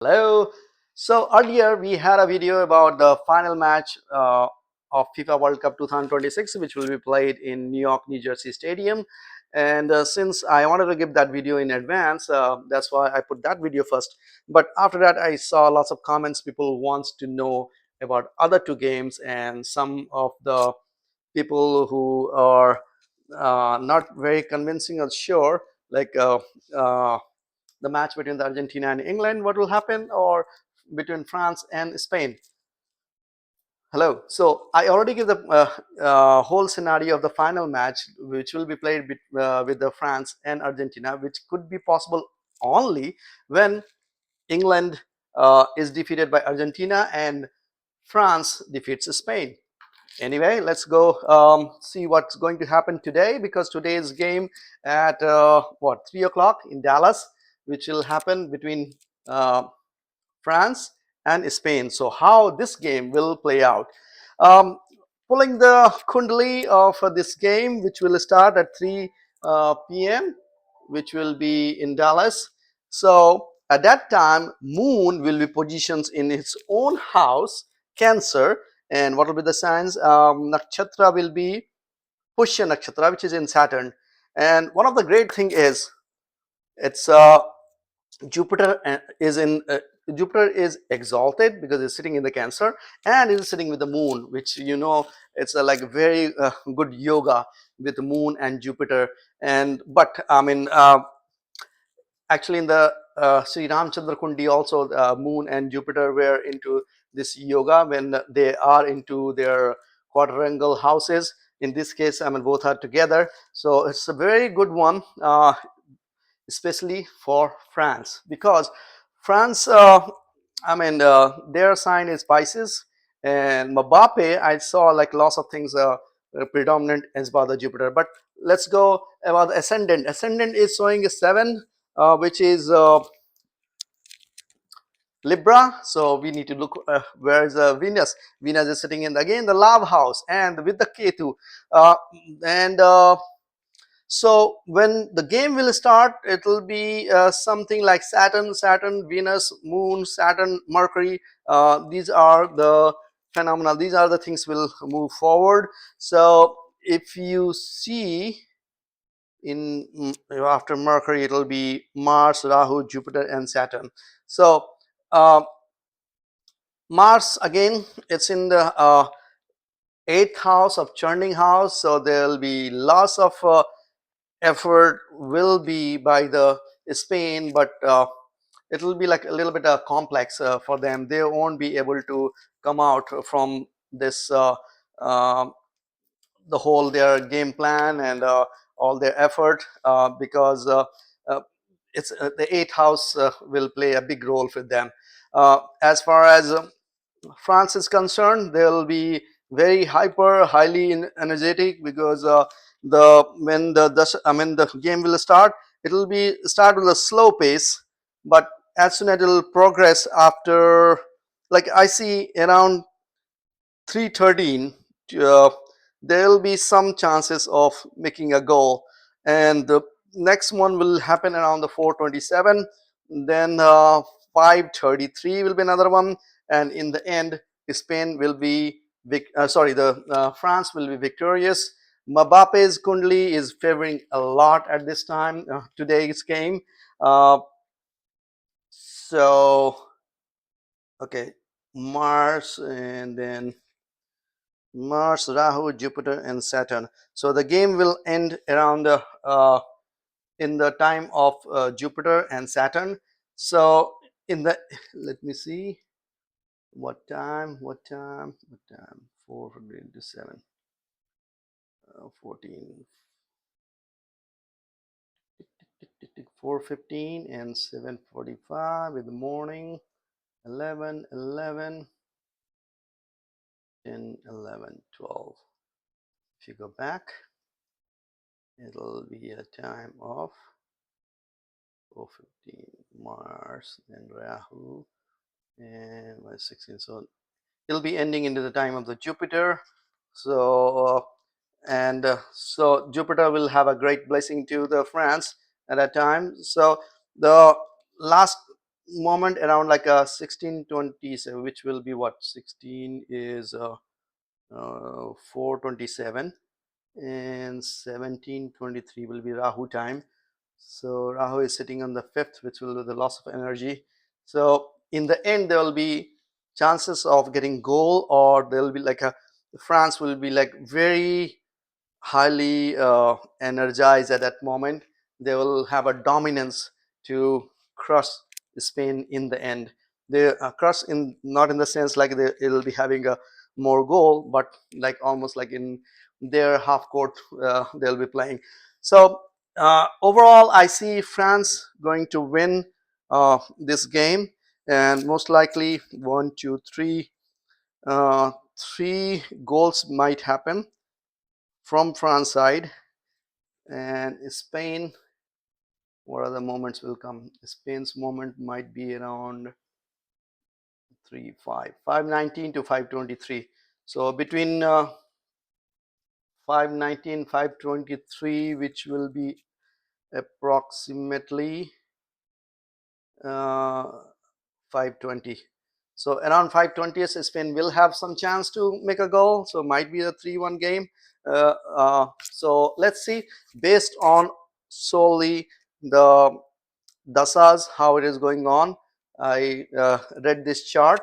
Hello. So earlier we had a video about the final match of FIFA World Cup 2026, which will be played in New York, New Jersey Stadium. And since I wanted to give that video in advance, that's why I put that video first. But after that, I saw lots of comments. People wants to know about other two games, and some of the people who are not very convincing or sure, like the match between the Argentina and England, what will happen, or between France and Spain. Hello. So I already give the whole scenario of the final match, which will be played with the France and Argentina, which could be possible only when England is defeated by Argentina and France defeats Spain. Anyway, let's go see what's going to happen today, because today's game at 3 o'clock in Dallas, which will happen between uh, France and Spain. So how this game will play out. Um, Pulling the kundali of this game, which will start at 3 p.m., which will be in Dallas. So at that time, Moon will be positioned in its own house, Cancer. And what will be the signs? Nakshatra will be Pushya Nakshatra, which is in Saturn. And one of the great thing is it's Jupiter is in Jupiter is exalted because it's sitting in the Cancer, and it is sitting with the Moon, which it's a like very good yoga with the Moon and Jupiter. And but I mean, actually in the Sri Ramchandra Kundi also, Moon and Jupiter were into this yoga when they are into their quadrangle houses. In this case, I mean, both are together, so it's a very good one. Especially for France, because France, I mean, their sign is Pisces, and Mbappe, I saw like lots of things predominant as by the Jupiter. But let's go about the ascendant. Ascendant is showing a 7, which is Libra. So we need to look where is Venus. Venus is sitting in again the love house, and with the Ketu, and so when the game will start, it will be something like Saturn, Venus, Moon, Saturn, Mercury. These are the phenomena. These are the things will move forward. So if you see in after Mercury, it will be Mars, Rahu, Jupiter, and Saturn. So uh, Mars again, it's in the eighth house of churning house. So there will be lots of effort will be by the Spain, but it will be like a little bit complex for them. They won't be able to come out from this uh, the whole their game plan and all their effort, because uh, it's the eighth house will play a big role for them. As far as France is concerned, they'll be very highly energetic, because the when the game will start, it will be start with a slow pace, but as soon as it will progress after, like I see around 3:13, uh, there will be some chances of making a goal, and the next one will happen around the 4:27. Then 5:33 will be another one, and in the end, Spain will be the France will be victorious. Mbappe's Kundli is favoring a lot at this time, today's game. Uh, so okay, Mars, and then Mars, Rahu, Jupiter, and Saturn. So the game will end around in the time of Jupiter and Saturn. So in the let me see what time. 400 into 7, 14, 4:15 and 7:45 in the morning. 11, 11, 10, 11, 12. If you go back, it'll be a time of 4:15 Mars and Rahu and 16. So it'll be ending into the time of the Jupiter. So so Jupiter will have a great blessing to the France at that time. So the last moment around like a 16:27, which will be what 16 is 4:27, and 17:23 will be Rahu time. So Rahu is sitting on the fifth, which will be the loss of energy. So in the end, there will be chances of getting goal, or there will be like a France will be like very highly energized at that moment. They will have a dominance to crush Spain in the end. They crush in not in the sense like it'll be having a more goal, but like almost like in their half court they'll be playing. So overall, I see France going to win this game, and most likely one, two, three, three goals might happen from France side. And Spain, what other moments will come? Spain's moment might be around 519 to 523. So between 519, 523, which will be approximately uh, 520. So around 520, Spain will have some chance to make a goal. So might be a 3-1 game. So let's see, based on solely the dasas, how it is going on. I read this chart,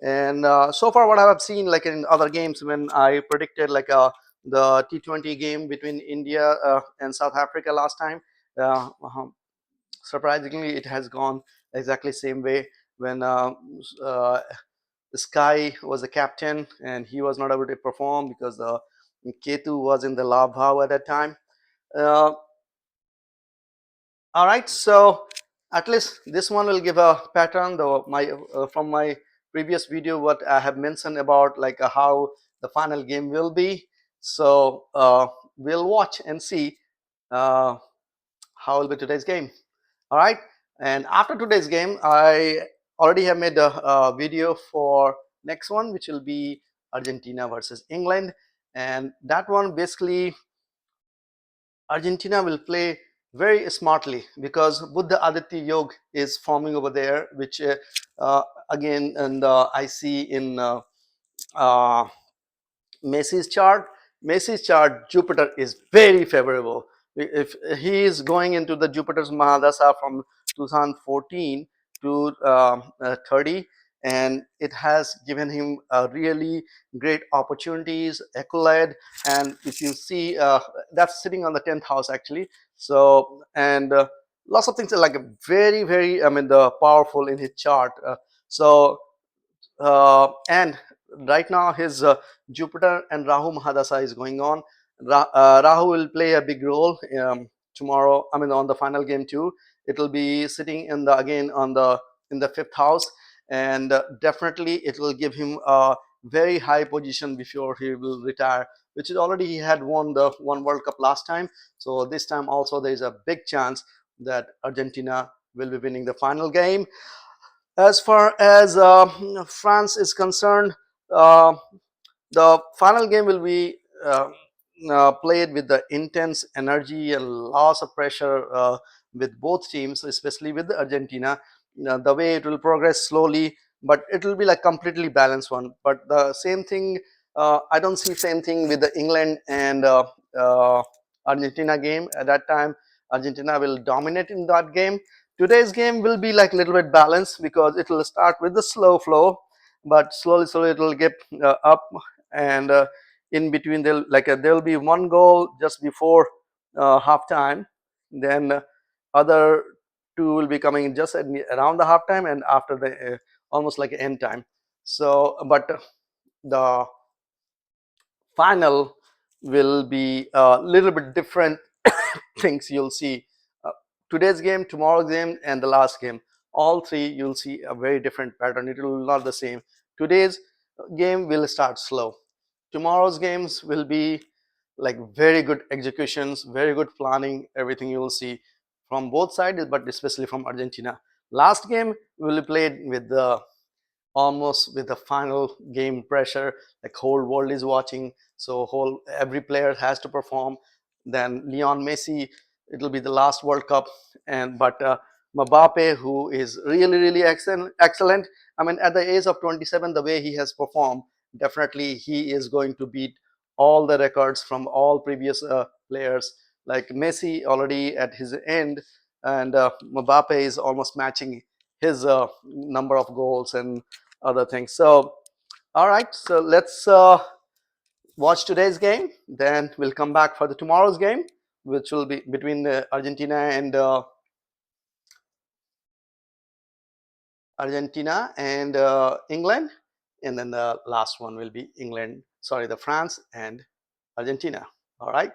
and so far what I have seen, like in other games, when I predicted like the T20 game between India and South Africa last time, surprisingly it has gone exactly same way. When uh, Sky was the captain and he was not able to perform because the Ketu was in the Labhav at that time. Uh, all right, so at least this one will give a pattern though my from my previous video what I have mentioned about like how the final game will be. So we'll watch and see uh, how will be today's game. All right, and after today's game I already have made a video for next one, which will be Argentina versus England, and that one basically Argentina will play very smartly because Buddha Aditya Yog is forming over there, which again, and I see in uh, Messi's chart. Messi's chart, Jupiter is very favorable. If he is going into the Jupiter's Mahadasha from 2014 to 30, and it has given him really great opportunities, accolade, and if you see, that's sitting on the 10th house actually. So, and lots of things are like very, very, I mean, the powerful in his chart. So and right now his Jupiter and Rahu Mahadasha is going on. Rahu will play a big role tomorrow. I mean, on the final game too. It will be sitting in the again on the in the fifth house, and definitely it will give him a very high position before he will retire. Which is already he had won the one World Cup last time. So this time also there is a big chance that Argentina will be winning the final game. As far as France is concerned, uh, the final game will be played with the intense energy and loss of pressure with both teams, especially with Argentina. The way it will progress slowly, but it will be like completely balanced one. But the same thing, I don't see same thing with the England and uh, Argentina game. At that time, Argentina will dominate in that game. Today's game will be like a little bit balanced because it will start with the slow flow, but slowly it will get up, and in between there'll be one goal just before half time. Then other two will be coming just around the half time and after the almost like end time. So but the final will be a little bit different things you'll see. uh, Today's game, tomorrow's game, and the last game, all three you'll see a very different pattern. It will not the same. Today's game will start slow. Tomorrow's games will be like very good executions, very good planning, everything you will see from both sides, but especially from Argentina. Last game will be played with the almost with the final game pressure, like whole world is watching, so whole every player has to perform. Then Leon Messi, it will be the last World Cup, and but Mbappe, who is really, really excellent. I mean, at the age of 27, the way he has performed, definitely he is going to beat all the records from all previous players. Like Messi already at his end, and Mbappe is almost matching his number of goals and other things. So, all right, so let's watch today's game. Then we'll come back for the tomorrow's game, which will be between Argentina and England, and then the last one will be England. Sorry, the France and Argentina. All right.